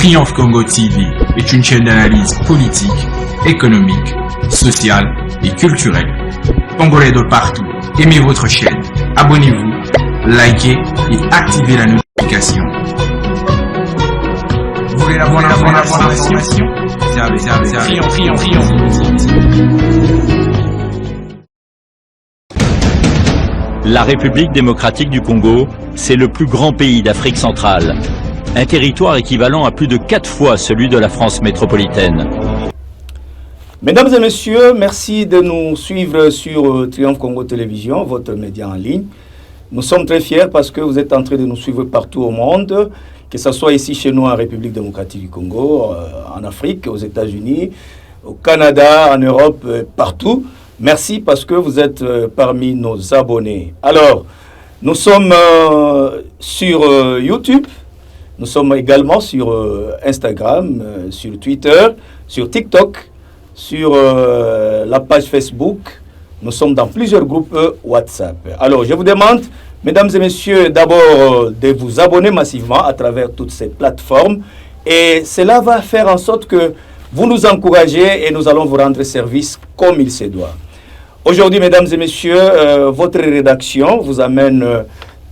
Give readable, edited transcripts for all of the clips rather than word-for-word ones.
Triomphe Congo TV est une chaîne d'analyse politique, économique, sociale et culturelle. Congolais de partout, aimez votre chaîne, abonnez-vous, likez et activez la notification. Vous voulez la bonne information? La République démocratique du Congo, c'est le plus grand pays d'Afrique centrale. Un territoire équivalent à plus de 4 fois celui de la France métropolitaine. Mesdames et messieurs, merci de nous suivre sur Triomphe Congo Télévision, votre média en ligne. Nous sommes très fiers parce que vous êtes en train de nous suivre partout au monde, que ce soit ici chez nous en République démocratique du Congo, en Afrique, aux États-Unis, au Canada, en Europe, partout. Merci parce que vous êtes parmi nos abonnés. Alors, nous sommes sur YouTube, nous sommes également sur Instagram, sur Twitter, sur TikTok, sur la page Facebook. Nous sommes dans plusieurs groupes WhatsApp. Alors, je vous demande, mesdames et messieurs, d'abord de vous abonner massivement à travers toutes ces plateformes. Et cela va faire en sorte que vous nous encouragez et nous allons vous rendre service comme il se doit. Aujourd'hui, mesdames et messieurs, votre rédaction vous amène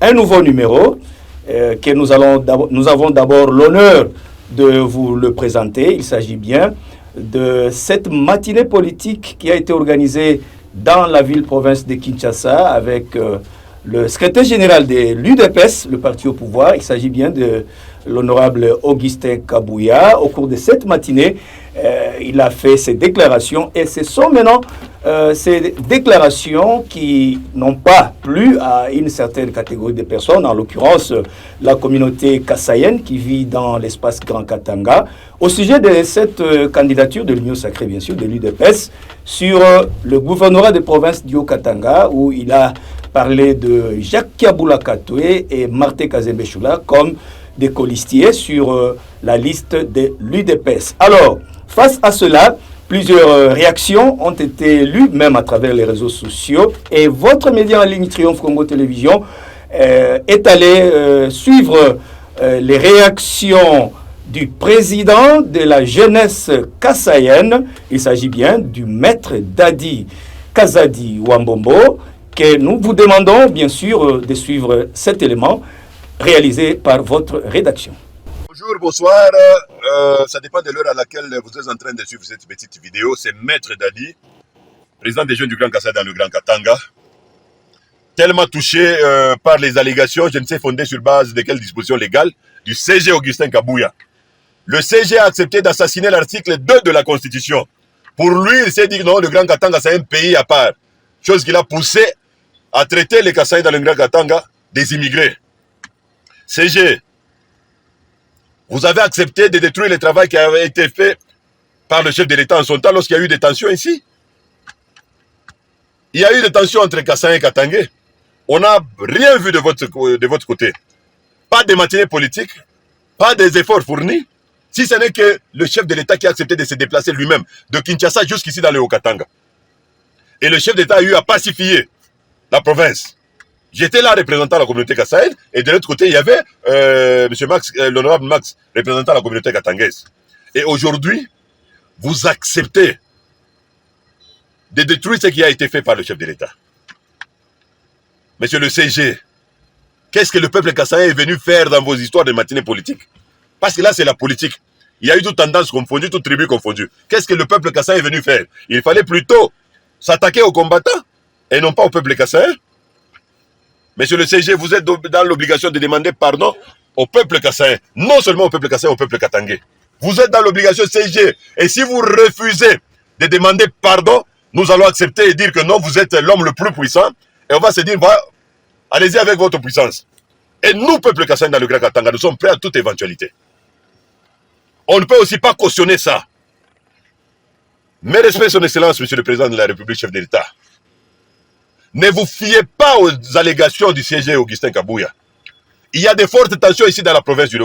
un nouveau numéro que nous avons d'abord l'honneur de vous le présenter. Il s'agit bien de cette matinée politique qui a été organisée dans la ville-province de Kinshasa avec le secrétaire général de l'UDPS, le parti au pouvoir. Il s'agit bien de l'honorable Augustin Kabouya. Au cours de cette matinée, il a fait ses déclarations et ce sont maintenant ces déclarations qui n'ont pas plu à une certaine catégorie de personnes, en l'occurrence la communauté kassaïenne qui vit dans l'espace Grand Katanga, au sujet de cette candidature de l'Union sacrée, bien sûr, de l'UDPS, sur le gouvernorat des provinces du Haut-Katanga, où il a parlé de Jacques Kiaboula Katoué et Martin Kazembe Choula comme des colistiers sur la liste de l'UDPS. Alors, face à cela, plusieurs réactions ont été lues, même à travers les réseaux sociaux. Et votre média en ligne Triomphe Congo Télévision est allé suivre les réactions du président de la jeunesse kassaïenne. Il s'agit bien du maître Dadi Kazadi Wambombo, que nous vous demandons bien sûr de suivre cet élément réalisé par votre rédaction. Bonjour, bonsoir. Ça dépend de l'heure à laquelle vous êtes en train de suivre cette petite vidéo. C'est Maître Dadi, président des jeunes du Grand Kassai dans le Grand Katanga. Tellement touché par les allégations, je ne sais fondées sur base de quelles dispositions légales, du CG Augustin Kabouya. Le CG a accepté d'assassiner l'article 2 de la Constitution. Pour lui, il s'est dit que non, le Grand Katanga, c'est un pays à part. Chose qui l'a poussé à traiter les Kassai dans le Grand Katanga des immigrés. CG, vous avez accepté de détruire le travail qui avait été fait par le chef de l'État en son temps lorsqu'il y a eu des tensions ici. Il y a eu des tensions entre Kassai et Katangais. On n'a rien vu de votre côté. Pas de matinée politique, pas des efforts fournis, si ce n'est que le chef de l'État qui a accepté de se déplacer lui-même de Kinshasa jusqu'ici dans le Haut-Katanga. Et le chef d'État a eu à pacifier la province. J'étais là représentant la communauté kassaïenne et de l'autre côté, il y avait M. Max, l'honorable Max, représentant la communauté katangaise. Et aujourd'hui, vous acceptez de détruire ce qui a été fait par le chef de l'État. Monsieur le CG, qu'est-ce que le peuple kassaïen est venu faire dans vos histoires de matinée politique? Parce que là, c'est la politique. Il y a eu toute tendance confondue, toute tribu confondue. Qu'est-ce que le peuple kassaïen est venu faire? Il fallait plutôt s'attaquer aux combattants et non pas au peuple kassaïen. Monsieur le CG, vous êtes dans l'obligation de demander pardon au peuple kassaïen. Non seulement au peuple kassaïen, au peuple katangais. Vous êtes dans l'obligation CG. Et si vous refusez de demander pardon, nous allons accepter et dire que non, vous êtes l'homme le plus puissant. Et on va se dire, allez-y avec votre puissance. Et nous, peuple kassaïen dans le Grand Katanga, nous sommes prêts à toute éventualité. On ne peut aussi pas cautionner ça. Mais respect son excellence, monsieur le président de la République, chef de l'État. Ne vous fiez pas aux allégations du CG Augustin Kabouya. Il y a de fortes tensions ici dans la province du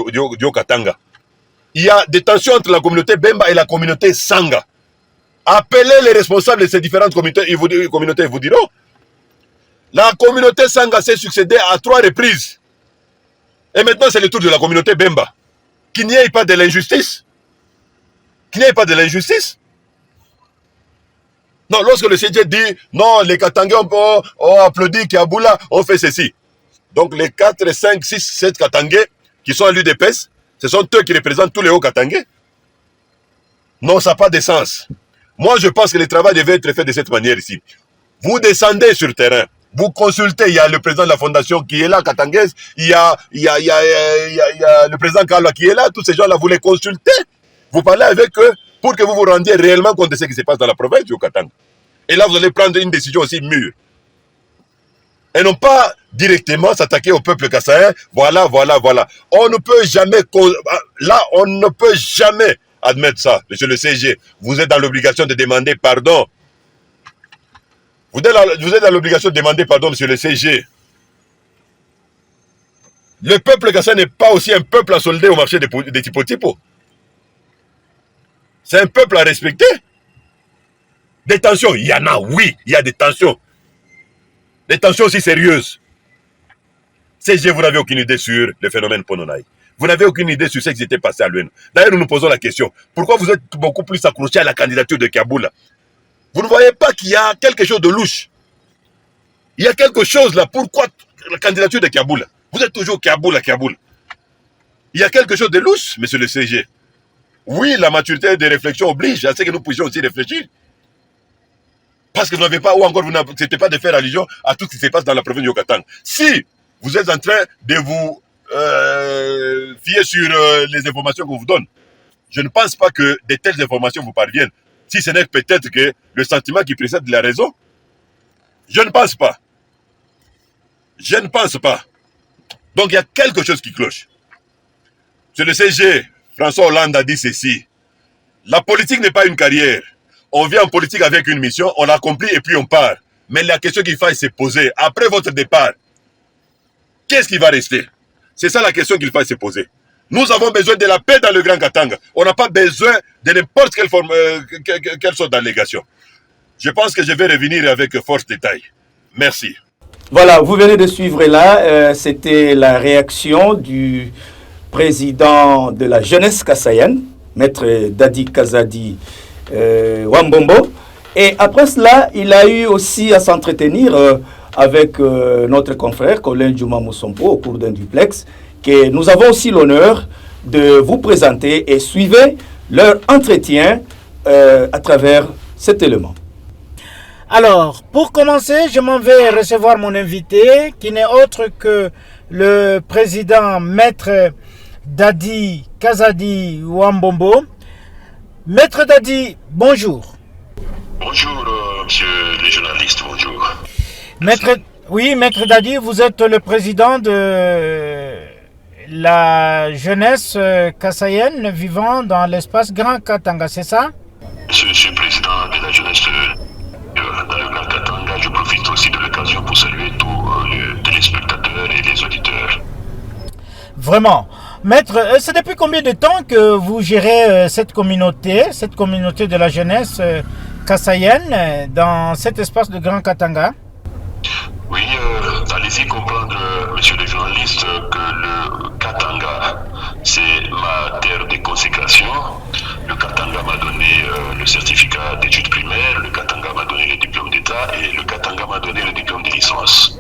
Haut-Katanga. Il y a des tensions entre la communauté Bemba et la communauté Sanga. Appelez les responsables de ces différentes communautés, ils vous diront. La communauté Sanga s'est succédée à 3 reprises. Et maintenant, c'est le tour de la communauté Bemba. qu'il n'y ait pas de l'injustice. Qu'il n'y ait pas de l'injustice. Non, lorsque le CG dit, non, les Katangais ont applaudi Kiaboula, on fait ceci. Donc les 4, 5, 6, 7 Katangais qui sont à l'UDPS, ce sont eux qui représentent tous les hauts Katangais. Non, ça n'a pas de sens. Moi, je pense que le travail devait être fait de cette manière ici. Vous descendez sur le terrain, vous consultez, il y a le président de la fondation qui est là, Katangaise, il y a le président Kala qui est là, tous ces gens-là, vous les consultez, vous parlez avec eux pour que vous vous rendiez réellement compte de ce qui se passe dans la province du Katanga. Et là, vous allez prendre une décision aussi mûre. Et non pas directement s'attaquer au peuple kassaïen, voilà. On ne peut jamais, là, on ne peut jamais admettre ça, monsieur le CG. Vous êtes dans l'obligation de demander pardon. Vous êtes dans l'obligation de demander pardon, monsieur le CG. Le peuple kassaïen n'est pas aussi un peuple à solder au marché des tipo-tipo. C'est un peuple à respecter. Des tensions, il y en a, oui, il y a des tensions. Des tensions aussi sérieuses. CG, vous n'avez aucune idée sur le phénomène Pononaï. Vous n'avez aucune idée sur ce qui s'était passé à l'UN. D'ailleurs, nous nous posons la question, pourquoi vous êtes beaucoup plus accroché à la candidature de Kiaboula? Vous ne voyez pas qu'il y a quelque chose de louche? Il y a quelque chose là, pourquoi la candidature de Kiaboula? Vous êtes toujours Kiaboula. Il y a quelque chose de louche, monsieur le CG. Oui, la maturité de réflexion oblige à ce que nous puissions aussi réfléchir. Parce que vous n'avez pas, ou encore vous n'acceptez pas de faire allusion à tout ce qui se passe dans la province du Katanga. Si vous êtes en train de vous fier sur les informations qu'on vous donne, je ne pense pas que de telles informations vous parviennent. Si ce n'est peut-être que le sentiment qui précède la raison, je ne pense pas. Je ne pense pas. Donc il y a quelque chose qui cloche. Sur le CG, François Hollande a dit ceci. La politique n'est pas une carrière. On vient en politique avec une mission, on l'accomplit et puis on part. Mais la question qu'il faille se poser, après votre départ, qu'est-ce qui va rester? C'est ça la question qu'il faille se poser. Nous avons besoin de la paix dans le Grand Katanga. On n'a pas besoin de n'importe quelle sorte d'allégation. Je pense que je vais revenir avec force détail. Merci. Voilà, vous venez de suivre là, c'était la réaction du président de la jeunesse kassaïenne, Maître Dadi Kazadi Wambombo. Et après cela, il a eu aussi à s'entretenir avec notre confrère Colin Djouma Moussompo au cours d'un duplex, que nous avons aussi l'honneur de vous présenter et suivez leur entretien à travers cet élément. Alors, pour commencer, je m'en vais recevoir mon invité, qui n'est autre que le président Maître Dadi Kazadi Wambombo. Maître Dadi, bonjour. Bonjour, monsieur les journalistes, bonjour. Maître Dadi, vous êtes le président de la jeunesse kassaïenne vivant dans l'espace Grand Katanga, c'est ça? Je suis président de la jeunesse dans le Grand Katanga. Je profite aussi de l'occasion pour saluer tous les téléspectateurs et les auditeurs. Vraiment. Maître, c'est depuis combien de temps que vous gérez cette communauté de la jeunesse kassaïenne dans cet espace de Grand Katanga? Oui, allez-y comprendre, monsieur le journaliste, que le Katanga, c'est ma terre de consécration. Le Katanga m'a donné le certificat d'études primaires, le Katanga m'a donné le diplôme d'État et le Katanga m'a donné le diplôme de licence.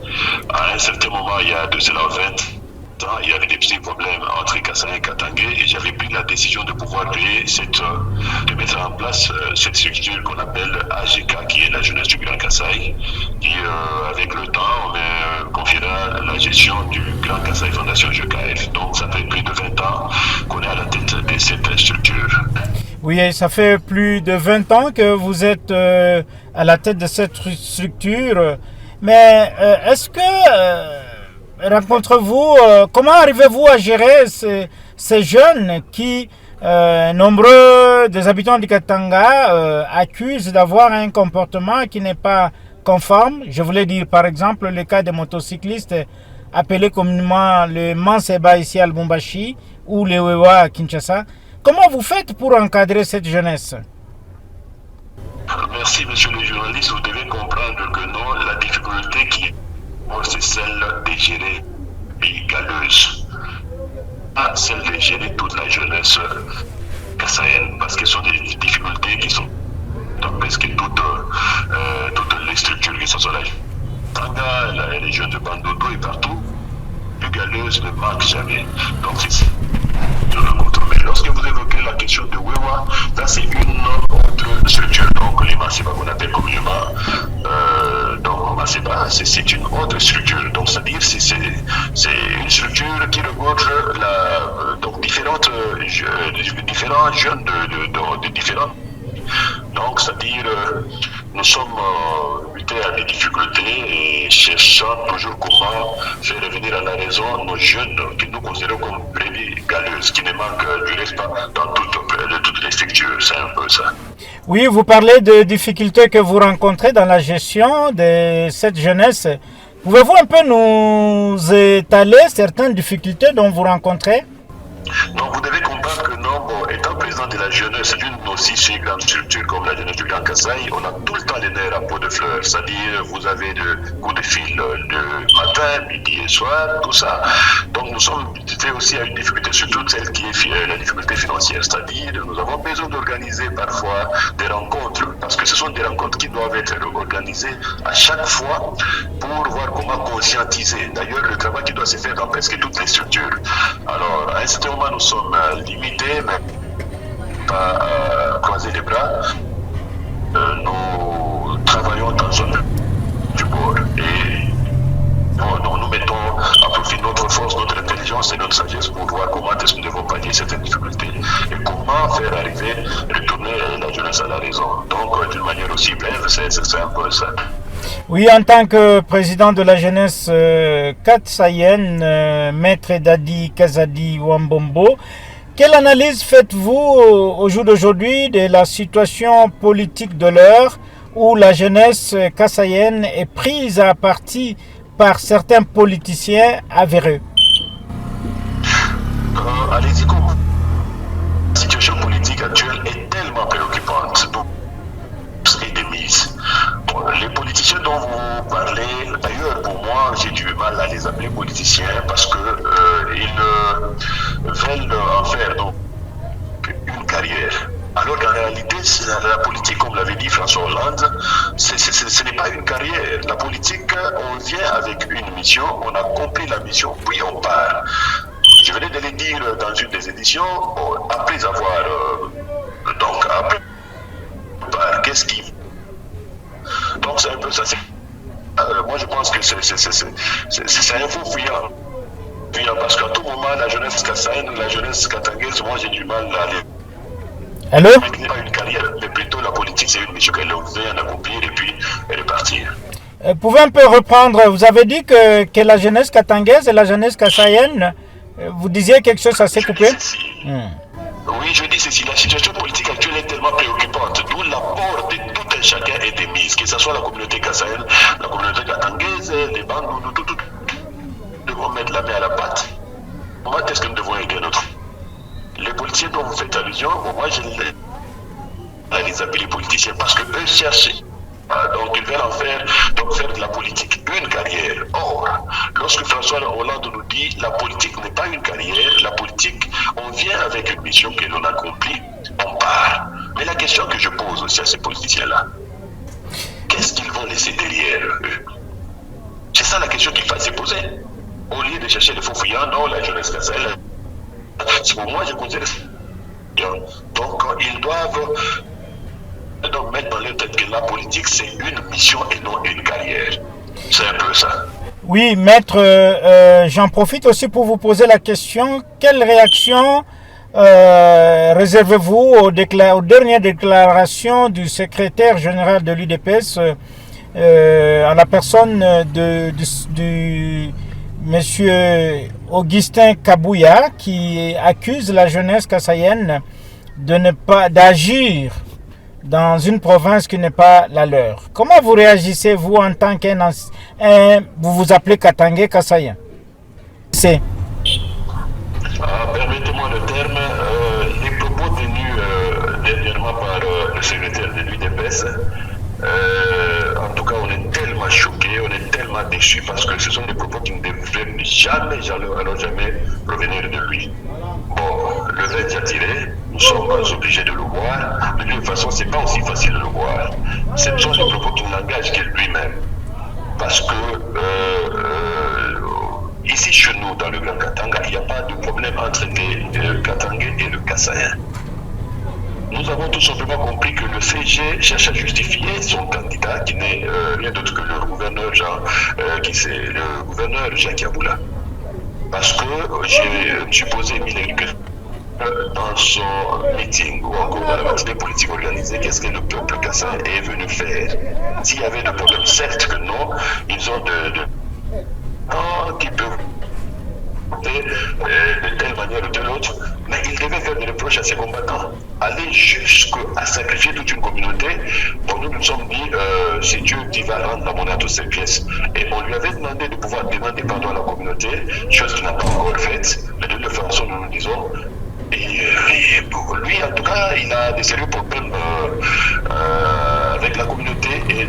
À un certain moment, il y a de cela 20 ans, il y avait des petits problèmes entre Kassaï et Katangais et j'avais pris la décision de pouvoir créer de mettre en place cette structure qu'on appelle AGK, qui est la jeunesse du Grand Kassaï, qui avec le temps me confiera la gestion du Grand Kassaï Fondation GKF. Donc ça fait plus de 20 ans qu'on est à la tête de cette structure. Oui, ça fait plus de 20 ans que vous êtes à la tête de cette structure. Mais est-ce que rencontrez-vous, comment arrivez-vous à gérer ces jeunes qui, nombreux des habitants du Katanga, accusent d'avoir un comportement qui n'est pas conforme? Je voulais dire par exemple le cas des motocyclistes appelés communément le Manseba ici à Lubumbashi ou le Wewa à Kinshasa. Comment vous faites pour encadrer cette jeunesse? Merci, monsieur le journaliste. Vous devez comprendre que non, la difficulté qui est, c'est celle de gérer les galeuses. celle de gérer toute la jeunesse kassaïenne, parce que ce sont des difficultés qui sont dans presque toutes les structures, que ce soit la Tanga, les jeunes de Bandodo et partout, les galeuses ne manquent jamais. Donc c'est ça. Mais lorsque vous évoquez la question de Wewa, là c'est une autre structure, donc les Masseba qu'on appelle communément, donc Masseba, c'est une autre structure, donc c'est-à-dire c'est une structure qui regorge donc différents jeunes de différents. Donc, c'est-à-dire, nous sommes mutés à des difficultés et cherchant toujours comment faire revenir à la raison nos jeunes que nous considérons comme brebis galeuses, qui ne manquent du reste pas dans toutes les structures. C'est un peu ça. Oui, vous parlez de difficultés que vous rencontrez dans la gestion de cette jeunesse. Pouvez-vous un peu nous étaler certaines difficultés dont vous rencontrez? Donc, vous devez comprendre que nous, étant président de la jeunesse d'une aussi si grande structure comme la jeunesse du Grand Kasaï, on a tout le temps les nerfs à peau de fleurs. C'est-à-dire, vous avez des coups de fil le matin, midi et soir, tout ça. Donc, nous sommes aussi à une difficulté, surtout celle qui est la difficulté financière. C'est-à-dire, nous avons besoin d'organiser parfois des rencontres, parce que ce sont des rencontres qui doivent être organisées à chaque fois pour voir comment conscientiser. D'ailleurs, le travail qui doit se faire dans presque toutes les structures. Alors, à un certain moment, nous sommes limités, mais pas croiser les bras. Nous travaillons dans zone du bord et nous mettons à profit notre force, notre intelligence et notre sagesse pour voir comment est-ce que nous devons pallier certaines difficultés et comment faire retourner la jeunesse à la raison. Donc, d'une manière aussi brève, c'est un peu ça. Oui, en tant que président de la jeunesse kassaïenne, Maître Dadi Kazadi Wambombo, quelle analyse faites-vous au jour d'aujourd'hui de la situation politique de l'heure où la jeunesse kassaïenne est prise à partie par certains politiciens avérés? Allez-y, comment la situation politique actuelle est tellement préoccupante et démise. Les politiciens dont vous parlez, d'ailleurs pour moi j'ai du mal à les appeler politiciens parce que ils veulent en faire donc une carrière. Alors qu'en réalité, la politique, comme l'avait dit François Hollande, ce n'est pas une carrière. La politique, on vient avec une mission, on accomplit la mission, puis on part. Je venais de le dire dans une des éditions, après avoir qu'est-ce qui... Donc c'est un peu ça. Moi je pense que c'est un faux fuyant. Parce qu'à tout moment, la jeunesse kassaïenne, la jeunesse katangaise, moi j'ai du mal à aller. Allô? Ce n'est pas une carrière, mais plutôt la politique, c'est une mission qu'elle vient accomplir et puis elle est partie. Vous pouvez un peu reprendre, vous avez dit que la jeunesse katangaise et la jeunesse kassaïenne, vous disiez quelque chose assez coupé? Oui, je dis ceci, la situation politique actuelle est tellement préoccupante, d'où l'apport de tout un chacun est démise, que ce soit la communauté kassaïenne, la communauté katangaise, les bandes, tout, devons mettre la main à la pâte. Comment est-ce que nous devons aider notre... Les politiciens dont vous faites allusion, moi je les appelle les politiciens parce que eux cherchent. Donc ils veulent faire de la politique une carrière. Or, lorsque François Hollande nous dit la politique n'est pas une carrière, la politique, on vient avec une mission que l'on accomplit, on part. Mais la question que je pose aussi à ces politiciens-là, qu'est-ce qu'ils vont laisser derrière eux? C'est ça la question qu'il faut se poser. Au lieu de chercher les faux fuyants, non, la jeunesse kassaïenne. C'est pour moi, je considère ça. Donc, ils doivent mettre dans leur tête que la politique, c'est une mission et non une carrière. C'est un peu ça. Oui, maître, j'en profite aussi pour vous poser la question. Quelle réaction réservez-vous aux dernières déclarations du secrétaire général de l'UDPS à la personne du monsieur Augustin Kabouya qui accuse la jeunesse kassaïenne de ne pas d'agir dans une province qui n'est pas la leur? Comment vous réagissez, vous, en tant vous vous appelez Katangais kassaïen? C'est... Permettez-moi le terme, les propos tenus dernièrement par le secrétaire de l'UDPS, en tout cas on est tellement choqués, on est tellement déçus parce que ce sont des propos qui ne devraient jamais provenir de lui. Bon, le vin est tiré, nous sommes obligés de le voir, mais de toute façon, c'est pas aussi facile de le voir. Ce sont les propos qu'il n'engage que lui-même. Parce que ici chez nous, dans le Grand Katanga, il n'y a pas de problème entre les Katangais et le Kassaïen. Nous avons tout simplement compris que le CG cherche à justifier son candidat, qui n'est rien d'autre que le gouverneur Jacques Yaboula. Parce que j'ai supposé dans son meeting ou encore dans la matinée politique organisée, qu'est-ce que le peuple kassaïen est venu faire. S'il y avait des problèmes, certes que non, ils ont qui peuvent de telle manière ou de l'autre, mais ils devaient faire des reproches à ces combattants. Aller jusqu'à sacrifier toute une communauté. Bon, nous nous sommes dit, c'est Dieu qui va rendre la monnaie à toutes ces pièces. Et on lui avait demandé de pouvoir demander pardon à la communauté, chose qu'il n'a pas encore faite, mais de toute façon, nous nous disons. Et pour lui, en tout cas, il a des sérieux problèmes avec la communauté et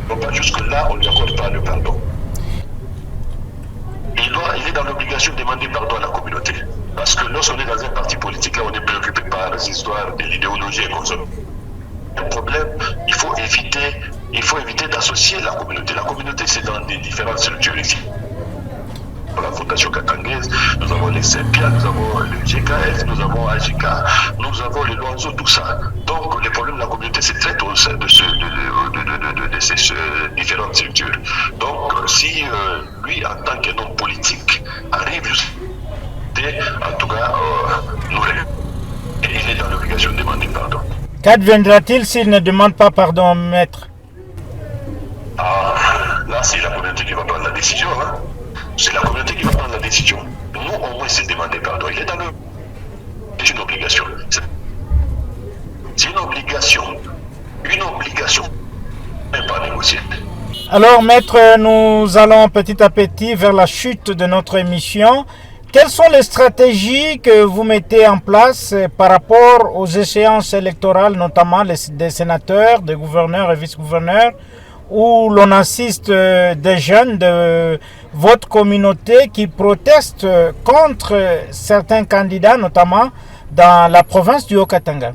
non pas jusque-là, on ne lui accorde pas le pardon. Il est dans l'obligation de demander pardon à la communauté. Parce que lorsqu'on est dans un parti politique, là, on est préoccupé par les histoires de l'idéologie et comme ça. Un problème, il faut éviter d'associer la communauté. La communauté, c'est dans des différentes structures ici. Pour la Fondation Katangaise, nous avons les CEPIA, nous avons le GKS, nous avons AGK, nous avons les Loanzo, tout ça. Donc, les problèmes de la communauté se traitent au sein de ces différentes structures. Donc, si lui, en tant qu'un homme politique, arrive en tout cas, il est dans l'obligation de demander pardon. Qu'adviendra-t-il s'il ne demande pas pardon, maître? Là, c'est la communauté qui va prendre la décision. Hein. C'est la communauté qui va prendre la décision. Nous, au moins, c'est demander pardon. Il est dans le... C'est une obligation. C'est une obligation. Une obligation, même pas négociée. Alors, maître, nous allons petit à petit vers la chute de notre émission. Quelles sont les stratégies que vous mettez en place par rapport aux échéances électorales, notamment des sénateurs, des gouverneurs et vice-gouverneurs, où l'on assiste des jeunes de votre communauté qui protestent contre certains candidats, notamment dans la province du Haut-Katanga?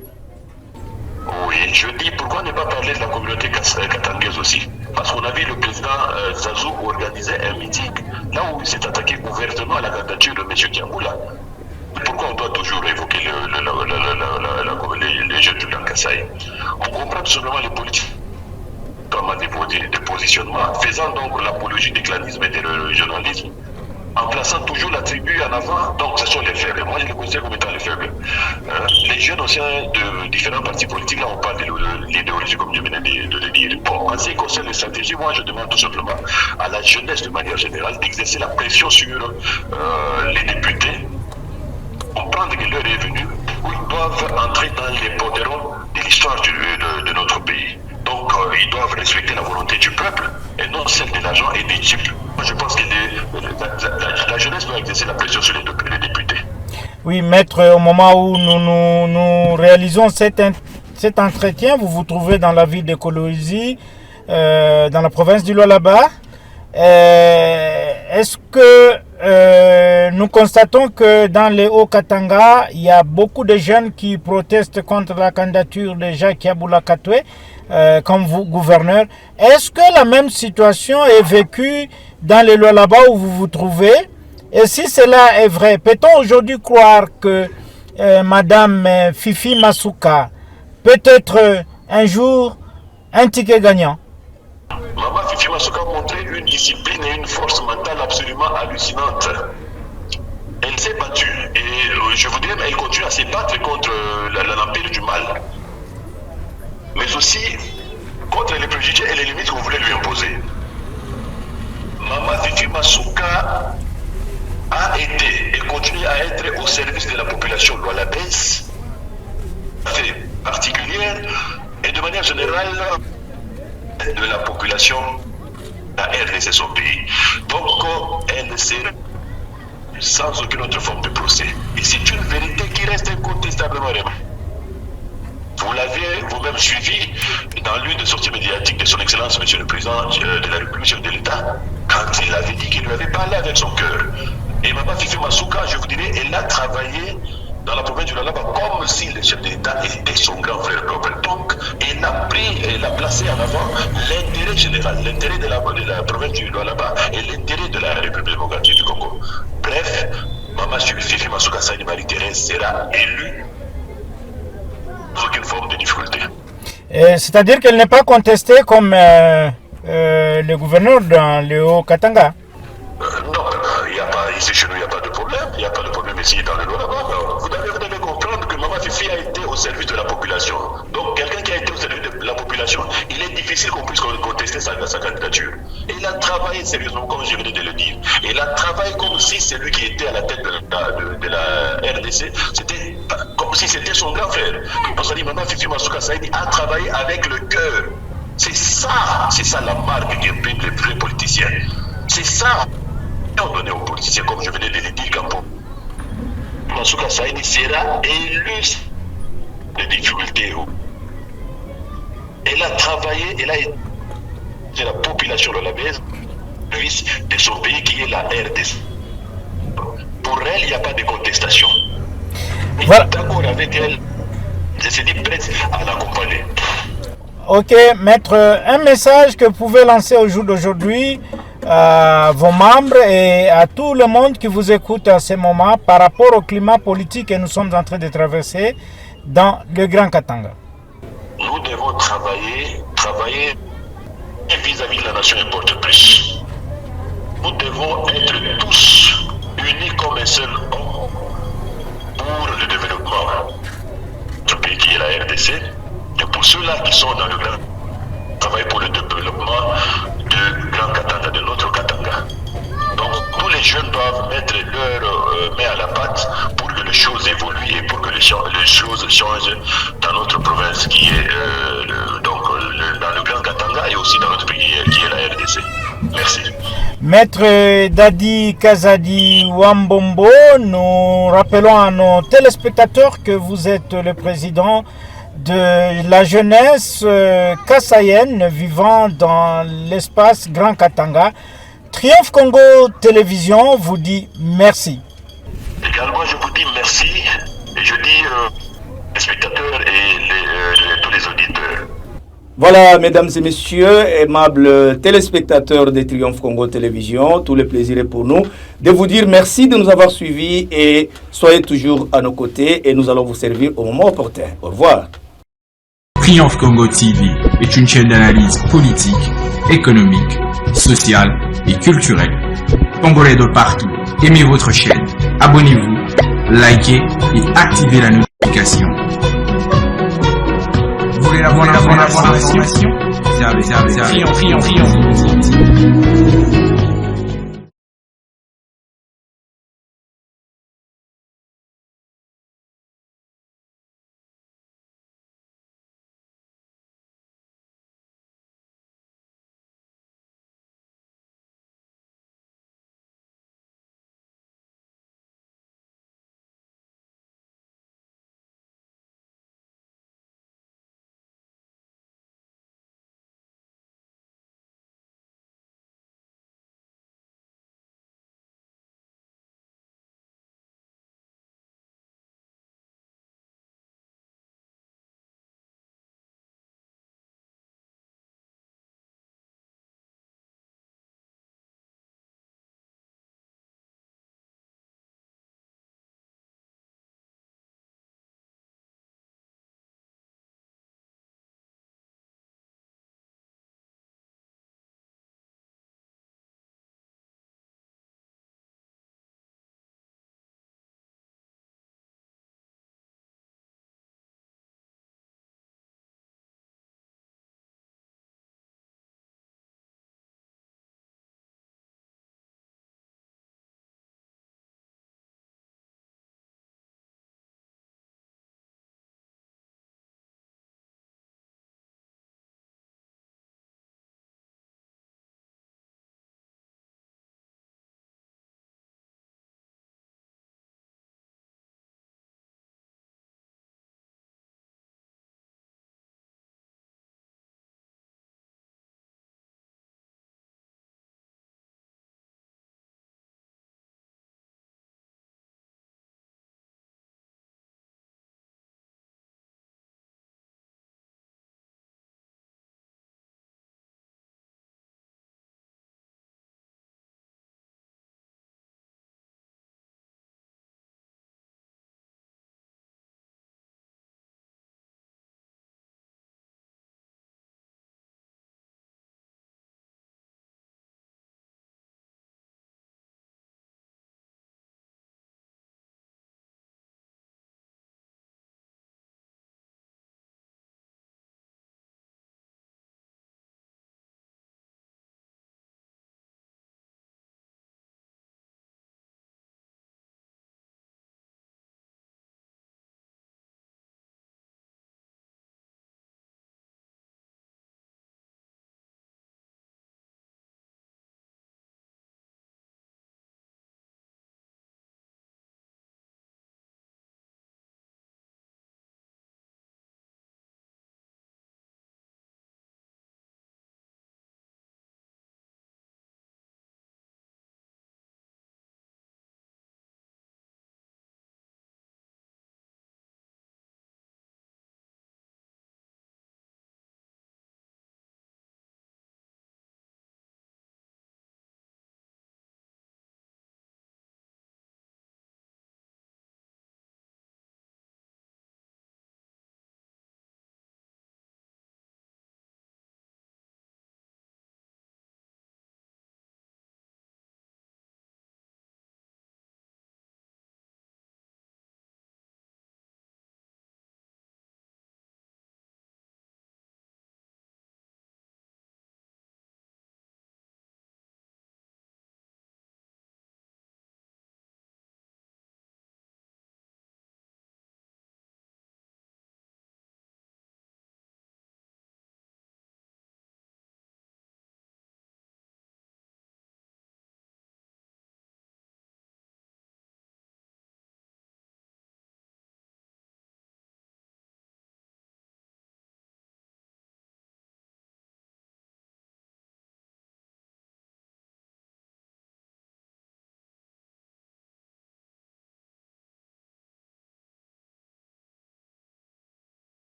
Oui, je dis pourquoi ne pas parler de la communauté katangaise aussi? Parce qu'on a vu le président Zazou organiser un meeting là où il s'est attaqué ouvertement à la candidature de M. Kiamboula. Pourquoi on doit toujours évoquer les jeunes du Grand Kasaï? On comprend tout simplement les politiques de positionnement, faisant donc l'apologie du clanisme et du régionalisme, en plaçant toujours la tribu en avant. Donc ce sont les faibles. Moi je les considère comme étant les faibles. Les jeunes au sein de différents partis politiques, là on parle de l'idéologie comme je venais de le dire. Bon, en ce qui concerne les stratégies, moi je demande tout simplement à la jeunesse de manière générale d'exercer la pression sur les députés, comprendre que l'heure est venue où ils doivent entrer dans les borderons de l'histoire de notre pays. Donc, ils doivent respecter la volonté du peuple et non celle de l'agent et des types. Je pense que la jeunesse doit exercer la pression sur les députés. Oui, maître, au moment où nous réalisons cet entretien, vous vous trouvez dans la ville de Kolwezi, dans la province du Lualaba. Est-ce que nous constatons que dans les Hauts-Katanga, il y a beaucoup de jeunes qui protestent contre la candidature de Jacques Yaboula Katoué comme vous, gouverneur? Est-ce que la même situation est vécue dans les Lualaba où vous vous trouvez? Et si cela est vrai, peut-on aujourd'hui croire que Madame Fifi Masuka peut être un jour un ticket gagnant? Maman Fifi Masuka a montré une discipline et une force mentale absolument hallucinante. Elle s'est battue et je vous dirais, elle continue à se battre contre l'empire du mal. Mais aussi contre les préjugés et les limites qu'on voulait lui imposer. Maman Fifi Masuka a été et continue à être au service de la population lualabaise, particulière et de manière générale de la population à RDC, son pays. Donc, elle s'est sans aucune autre forme de procès. Et c'est une vérité qui reste incontestablement vraie. Vous l'avez vous-même suivi dans l'une des sorties médiatiques de son Excellence, Monsieur le Président de la République, chef de l'État, quand il avait dit qu'il lui avait parlé avec son cœur. Et Maman Fifi Masuka, je vous dirais, elle a travaillé dans la province du Lualaba comme si le chef de l'État était son grand frère propre. Donc, elle a placé en avant l'intérêt général, l'intérêt de la province du Lualaba et l'intérêt de la République démocratique du Congo. Bref, Maman Fifi Masuka Saini Marie-Thérèse sera élue sans aucune forme de difficulté. C'est-à-dire qu'elle n'est pas contestée comme le gouverneur dans le Haut-Katanga? Non, ici chez nous, il n'y a pas de problème. Il n'y a pas de problème ici dans le Lualaba. Vous devez comprendre que Maman Fifi a été au service de la population. Donc, quelqu'un qui a été au service de la population, il est difficile qu'on puisse contester sa candidature. Il a travaillé sérieusement, comme je venais de le dire. Il a travaillé comme si celui qui était à la tête de la RDC, c'était comme si c'était son grand frère. On s'est dit, Maman Fifi Masuka Saini a travaillé avec le cœur. C'est ça la marque qui imprime les vrais politiciens. C'est ça qu'on donne aux politiciens, comme je venais de le dire, quand Masuka Saini sera élu de difficultés. Elle a travaillé, elle a été la population de la base de son pays qui est la RDC. Pour elle, il n'y a pas de contestation. Il est d'accord avec elle, je suis dit prête à l'accompagner. Ok, maître, un message que vous pouvez lancer au jour d'aujourd'hui à vos membres et à tout le monde qui vous écoute à ce moment par rapport au climat politique que nous sommes en train de traverser dans le Grand Katanga. Nous devons travailler vis-à-vis de la nation importe plus. Nous devons être tous unis comme un seul homme pour le développement du pays qui est la RDC. Et pour ceux-là qui sont dans le Grand travailler pour le développement du Grand Katanga, de notre Katanga. Donc tous les jeunes doivent mettre leur main à la pâte pour que les choses évoluent et pour que les choses changent dans notre province qui est dans le Grand Katanga et aussi dans notre pays qui est la RDC. Merci. Maître Dadi Kazadi Wambombo, nous rappelons à nos téléspectateurs que vous êtes le président de la jeunesse kassayenne vivant dans l'espace Grand Katanga. Triomphe Congo Télévision vous dit merci. Également, je vous dis merci et je dis les spectateurs et tous les auditeurs. Voilà, mesdames et messieurs, aimables téléspectateurs de Triomphe Congo Télévision, tout le plaisir est pour nous de vous dire merci de nous avoir suivis et soyez toujours à nos côtés et nous allons vous servir au moment opportun. Au revoir. Triomphe Congo TV est une chaîne d'analyse politique, économique, sociale et culturelle. Congolais de partout, aimez votre chaîne, abonnez-vous, likez et activez la notification. Vous voulez la bonne information? Triomphe.